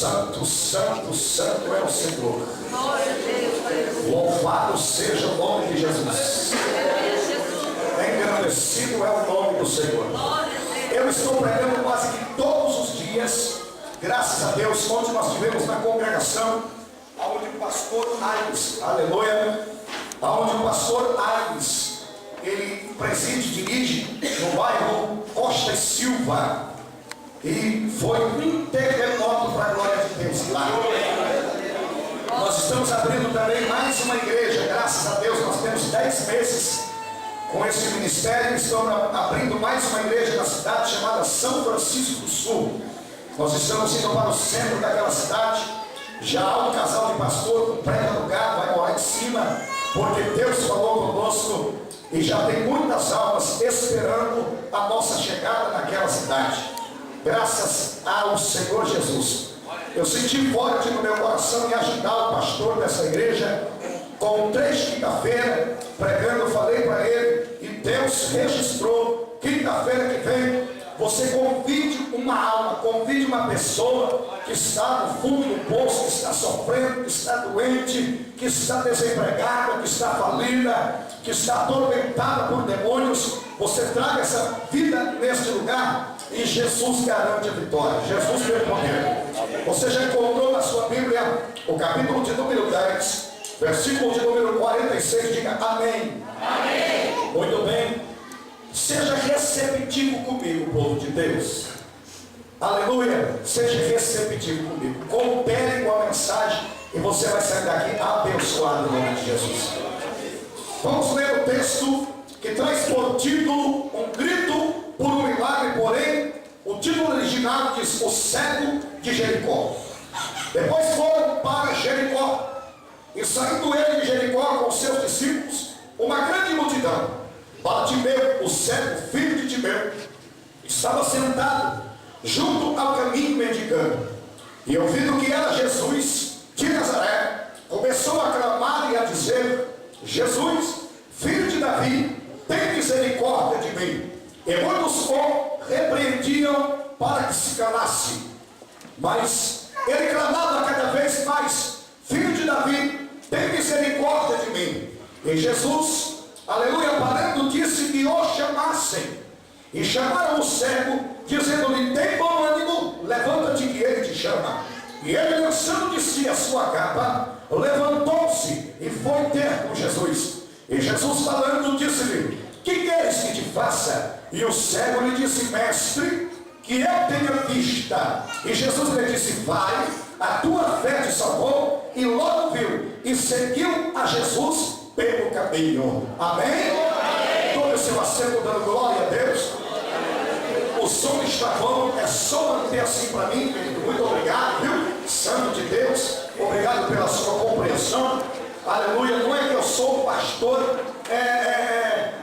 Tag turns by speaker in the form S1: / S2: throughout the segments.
S1: Santo, santo, santo é o Senhor. Louvado seja o nome de Jesus. Engrandecido é o nome do Senhor. Eu estou pregando quase que todos os dias, graças a Deus, onde nós tivemos na congregação, onde o pastor Aires, aleluia, onde o pastor Aires, ele preside, dirige no bairro Costa e Silva, e foi um terremoto para a glória de Deus lá. Nós estamos abrindo também mais uma igreja, graças a Deus. Nós temos 10 meses com esse ministério. Estamos abrindo mais uma igreja na cidade chamada São Francisco do Sul. Nós estamos indo para o centro daquela cidade. Já há um casal de pastor com pré-alugado, vai morar em cima, porque Deus falou conosco e já tem muitas almas esperando a nossa chegada naquela cidade. Graças ao Senhor Jesus. Eu senti forte no meu coração em ajudar o pastor dessa igreja. Com 3 quinta-feira, pregando, eu falei para ele, e Deus registrou, quinta-feira que vem, você convide uma alma, convide uma pessoa que está no fundo do poço, que está sofrendo, que está doente, que está desempregada, que está falida, que está atormentada por demônios. Você traga essa vida neste lugar e Jesus garante a vitória. Jesus tem poder. Você já encontrou na sua Bíblia o capítulo de número 10, versículo de número 46, diga amém. Amém. Muito bem. Seja receptivo comigo, povo de Deus. Aleluia. Seja receptivo comigo. Coopere com a mensagem e você vai sair daqui abençoado em nome de Jesus. Vamos ler o texto que traz por título um grito por um milagre, porém o título original diz o cego de Jericó. Depois foram para Jericó, e saindo ele de Jericó com seus discípulos, uma grande multidão. Bartimeu, o cego, filho de Timeu, estava sentado junto ao caminho mendigando, e ouvindo que era Jesus de Nazaré, começou a clamar e a dizer: Jesus, filho de Davi, tem misericórdia de mim. E muitos o repreendiam para que se calasse, mas ele clamava cada vez mais: Filho de Davi, tem misericórdia de mim. E Jesus, aleluia, parando, disse que o chamassem. E chamaram o cego, dizendo-lhe: tem bom ânimo, levanta-te que ele te chama. E ele, lançando de si a sua capa, levantou-se e foi ter com Jesus. E Jesus, falando, disse-lhe: que queres que te faça? E o cego lhe disse: mestre, que eu tenha vista. E Jesus lhe disse: vai, a tua fé te salvou. E logo viu e seguiu a Jesus pelo caminho. Amém? Tome o seu assento dando glória a Deus. O som está bom, é só manter assim para mim, querido. Muito obrigado, viu? Santo de Deus, obrigado pela sua compreensão. Aleluia. Não é que eu sou um pastor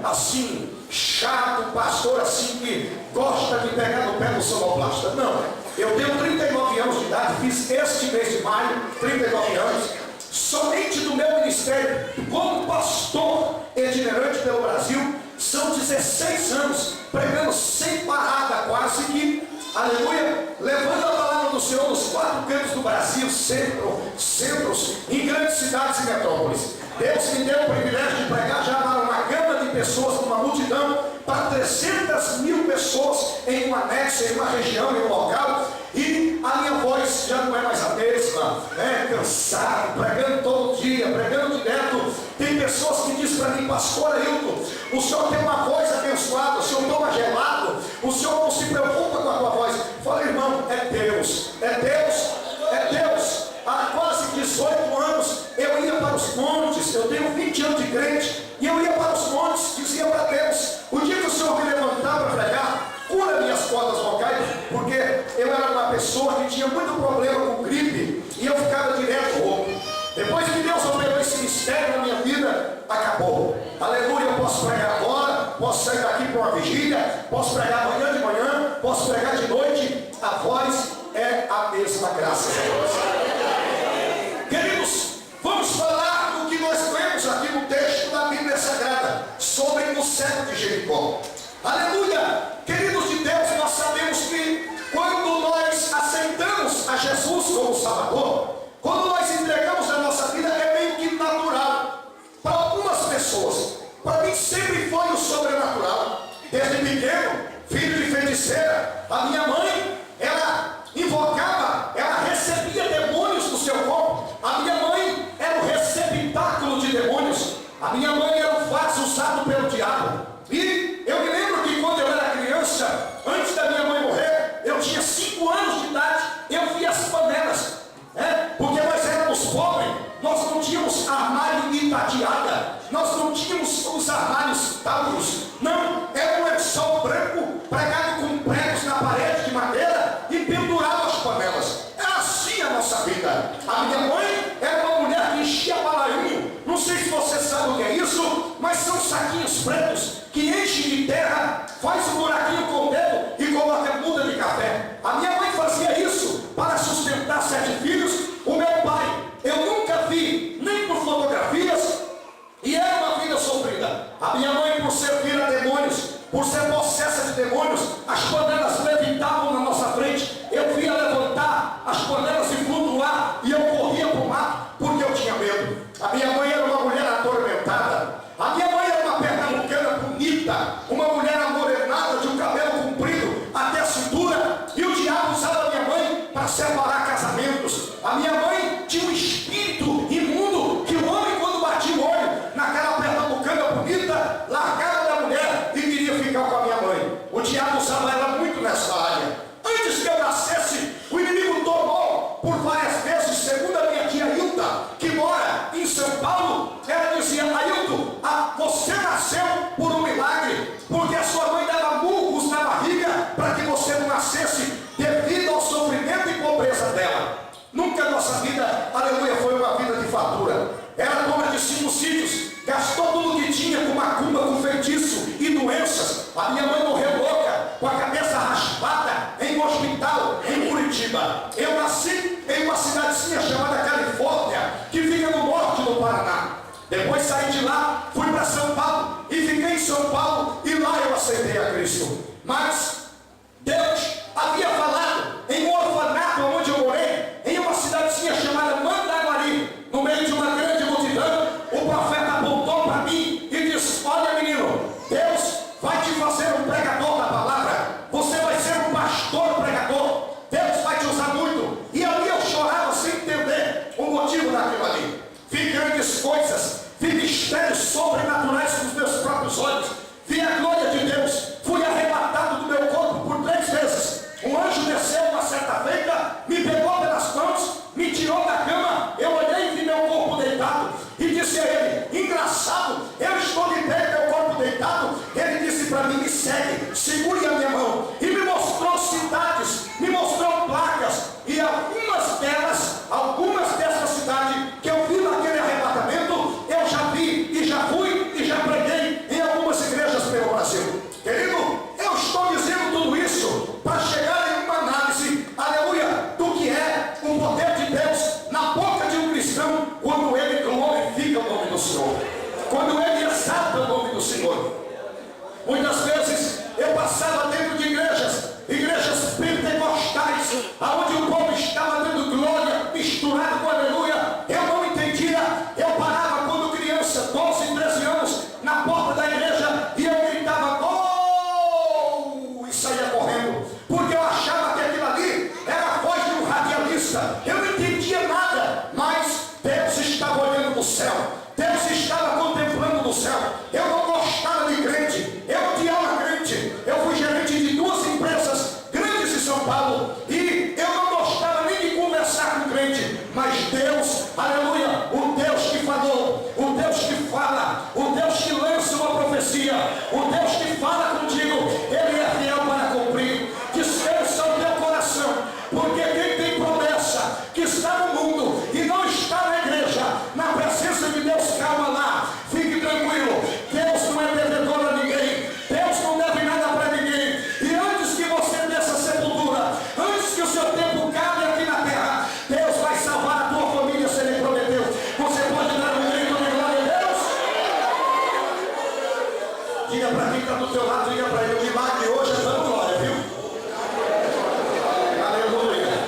S1: assim, chato, pastor assim que gosta de pegar no pé do sonoplasta. Não, eu tenho 39 anos de idade, fiz este mês de maio 39 anos. Somente do meu ministério como pastor itinerante pelo Brasil são 16 anos pregando sem parada, quase que, aleluia, levando a palavra do Senhor nos 4 cantos do Brasil, centros, em grandes cidades e metrópoles. Deus me deu o privilégio de pregar já para uma gama de pessoas, uma multidão, para 300 mil pessoas em um anexo, em uma região, em um local. E a minha voz já não é mais a mesma, cansado, pregando todo dia, pregando direto. Tem pessoas que dizem para mim: pastor Ailton, o senhor tem uma voz abençoada, o senhor toma gelado, o senhor não se preocupa com a tua voz. Falei: irmão, é Deus, é Deus, é Deus. Há quase 18 anos eu ia para os montes, eu tenho 20 anos de crente, e eu ia para os montes, dizia para Deus: o dia que o Senhor me levantar para pregar, cura minhas cordas vocais, porque eu era uma pessoa que tinha muito problema com gripe, e eu ficava direto rouco. Depois que Deus operou esse mistério na minha vida, acabou. Aleluia, eu posso pregar agora, posso sair daqui para uma vigília, posso pregar amanhã de manhã, posso pregar de noite, a voz é a mesma, graças a Deus. Queridos, vamos falar do que nós lemos aqui no texto da Bíblia Sagrada, sobre o cego de Jericó. Aleluia! Queridos de Deus, nós sabemos que quando nós aceitamos a Jesus como Salvador, quando nós entregamos a nossa vida, é meio que natural. Para algumas pessoas, para mim sempre foi o sobrenatural. Desde pequeno, filho de feiticeira, a minha mãe, ela invocava, ela recebia demônios do seu corpo. A minha mãe era o receptáculo de demônios. A minha mãe era o vaso usado pelo diabo. E eu me lembro que quando eu era criança, antes da minha mãe morrer, eu tinha 5 anos de idade, eu via as panelas, porque nós éramos pobres, nós não tínhamos armário e tateada, nós não tínhamos os armários tauros, não, era um lençol branco pregado com pregos na parede de madeira e pendurava as panelas. Era assim a nossa vida. A minha mãe era uma mulher que enchia balainho. Não sei se você sabe o que é isso, mas são saquinhos pretos que enchem de terra, faz um buraquinho com o dedo e coloca muda de café. A minha mãe fazia isso para sustentar 7 filhos. O meu pai, eu nunca vi, nem por fotografias, e era uma vida sofrida. A minha mãe, por servir a demônios, por ser possessa de demônios, as panelas levitavam na nossa frente. Eu via levantar as panelas e flutuar, e eu corria para o mato, porque eu tinha medo. A minha mãe era uma mulher atormentada. A minha mãe era uma pernambucana bonita, uma mulher amorenada, de um cabelo comprido até a cintura, e o diabo usava a minha mãe para separar casamentos. A minha mãe tinha um espírito imundo, que o homem, quando batia o olho naquela pernambucana bonita, largava da mulher e queria ficar com a minha mãe. O diabo usava ela muito nessa área. Antes que eu nascesse, o inimigo tomou por várias vezes, segundo a minha tia Hilda, que mora em São Paulo. Ela dizia: Ailton, você nasceu por um milagre, porque a sua mãe dava murros na barriga para que você não nascesse, devido ao sofrimento e pobreza dela. Nunca a nossa vida, aleluia, foi uma vida de fartura. Era dona de 5 sítios, gastou tudo que tinha com macumba, com feitiço e doenças. A minha mãe morreu louca, com a cabeça raspada, em um hospital em Curitiba. Eu nasci em uma cidadezinha chamada Califórnia, que fica no norte do Paraná. Depois saí de lá, fui para São Paulo e fiquei em São Paulo, e lá eu aceitei a Cristo. Mas Deus havia falado em um orfanato onde eu morei, em uma cidadezinha chamada Mandaguari, no meio de uma grande multidão. O profeta apontou para mim e disse: olha, menino, Deus vai te fazer um pregador da palavra, você vai ser um pastor pregador, Deus vai te usar muito. E ali eu chorava sem entender o motivo daquilo ali. Vi grandes coisas, vi mistérios sobrenaturais com os meus próprios olhos, vi a glória de Deus, fui arrebatado do meu corpo por 3 vezes. Um anjo desceu uma certa feita, me pegou pelas mãos, me tirou da cama. Eu olhei e vi meu corpo deitado e disse a ele: engraçado, eu estou de pé, meu corpo deitado. Ele disse para mim: me segue, segure a minha mão. E me mostrou cidades, me mostrou placas, e algumas dessas cidades que eu vi naquele arrebatamento, eu já vi e já fui e já preguei em algumas igrejas pelo Brasil. Querido, eu estou dizendo tudo isso para chegar em uma análise, aleluia, do que é o poder de Deus na boca de um cristão, quando ele glorifica o nome do Senhor, quando ele exalta o nome do Senhor. Muitas vezes eu passava dentro de igrejas pentecostais, aonde o povo estava dando glória misturado com aleluia. Eu não entendia. Eu parava quando criança, 12, 13 anos, na porta da igreja, e eu gritava gol, e saía correndo, porque eu achava que aquilo ali era a voz de um radialista. Eu não entendia nada, mas Deus estava olhando do céu, Deus estava contemplando do céu. Eu não gostava de crente, eu odiava crente. Eu fui gerente de 2 empresas grandes em São Paulo, e eu não gostava nem de conversar com crente. Mas Deus, aleluia, o Deus que falou, o Deus que fala, o Deus que lança uma profecia, o Deus que fala contigo, Ele é fiel para cumprir. Descansa o teu coração, porque quem tem promessa, que está no mundo e não está na igreja, na presença de Deus, calma lá, fique tranquilo. Deus não é devedor a ninguém, Deus não deve nada para ninguém. E antes que você desça a sepultura, antes que o seu tempo cabe aqui na terra, Deus vai salvar a tua família se Ele prometeu. Você pode dar um grito de glória a Deus? Diga para quem está do teu lado, diga para ele: o milagre hoje é dando glória, viu? Aleluia.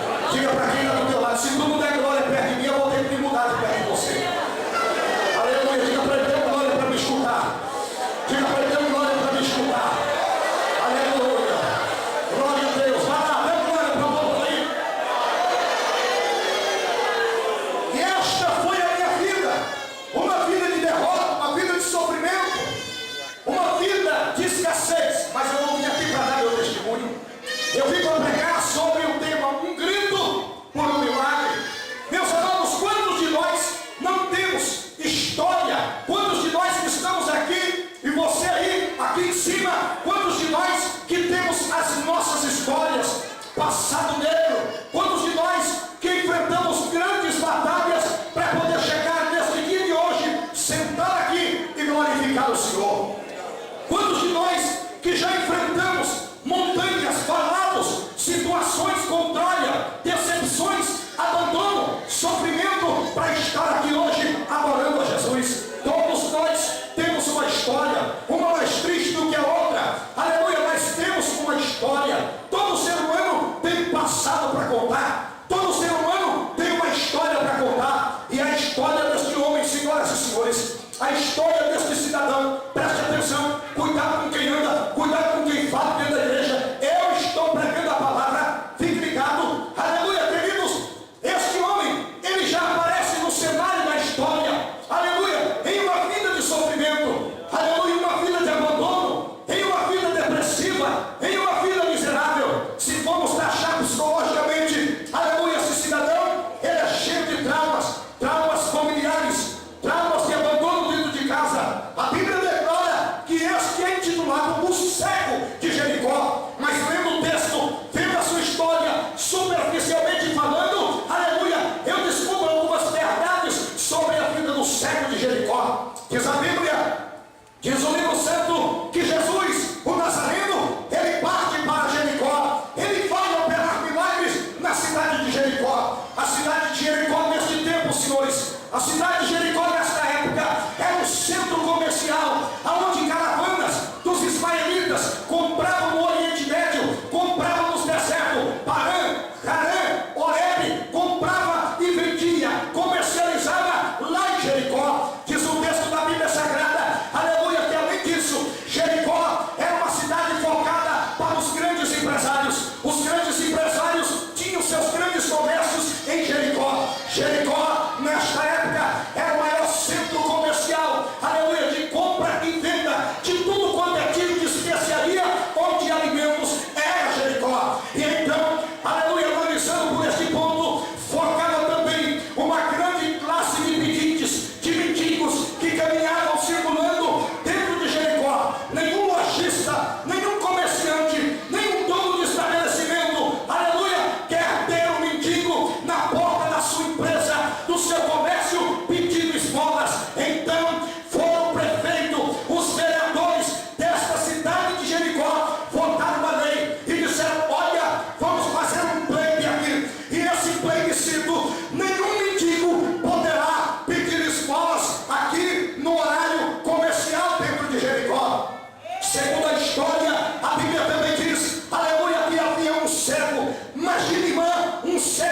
S1: passado para contar. Todo ser humano tem uma história para contar. E a história deste homem, senhoras e senhores, a história deste cidadão, preste atenção, cuidado com quem anda, cuidado com quem fala dentro da igreja. Eu estou pregando a palavra, fique ligado, aleluia, queridos. Este homem, ele já aparece no cenário da história, aleluia, em uma vida de sofrimento, aleluia, em uma vida de abandono, em uma vida depressiva, em uma vida miserável. Se formos taxar psicologicamente, aleluia, esse cidadão, ele é cheio de traumas familiares, traumas de abandono dentro de casa. A Bíblia declara que este é intitulado o cego de Jericó. Mas lendo o texto, vendo a sua história, superficialmente falando, aleluia, eu descubro algumas verdades sobre a vida do cego de Jericó. Diz a Bíblia, diz o livro santo, que Jesus, o Nazareno, ele parte para Jericó. Ele vai operar milagres na cidade de Jericó. A cidade de Jericó neste tempo, senhores, a cidade de Jericó nesta época era um centro comercial, onde caravanas dos ismaelitas compravam no Oriente Médio, compravam nos desertos, Parã, Harã, Horebe, comprava e vendia, comercializava lá em Jericó. Diz o texto da Bíblia Sagrada, aleluia, que além disso, Jericó era uma cidade focada para os grandes empresários. Os grandes empresários tinham seus grandes comércios em Jericó. Jericó, nesta época, era o maior centro comercial, aleluia, de compra e venda de tudo quanto é tipo de especiaria ou de alimentos, era Jericó. E então, aleluia, analisando por este ponto, focava também uma grande classe de pedintes, de mendigos, que caminhavam circulando dentro de Jericó. Nenhum lojista, nenhum comerciante, nenhum dono de estabelecimento, aleluia, quer ter um mendigo na porta da sua empresa, do seu comércio, pedindo esmolas. Então foram o prefeito, os vereadores desta cidade de Jericó, votaram uma lei e disseram, olha, vamos fazer um pleito aqui, e esse plebiscito, nenhum mendigo poderá pedir esmolas aqui no horário comercial dentro de Jericó. Segundo a história, a Bíblia também diz, aleluia, que havia um cego. Imagine, irmã, um cego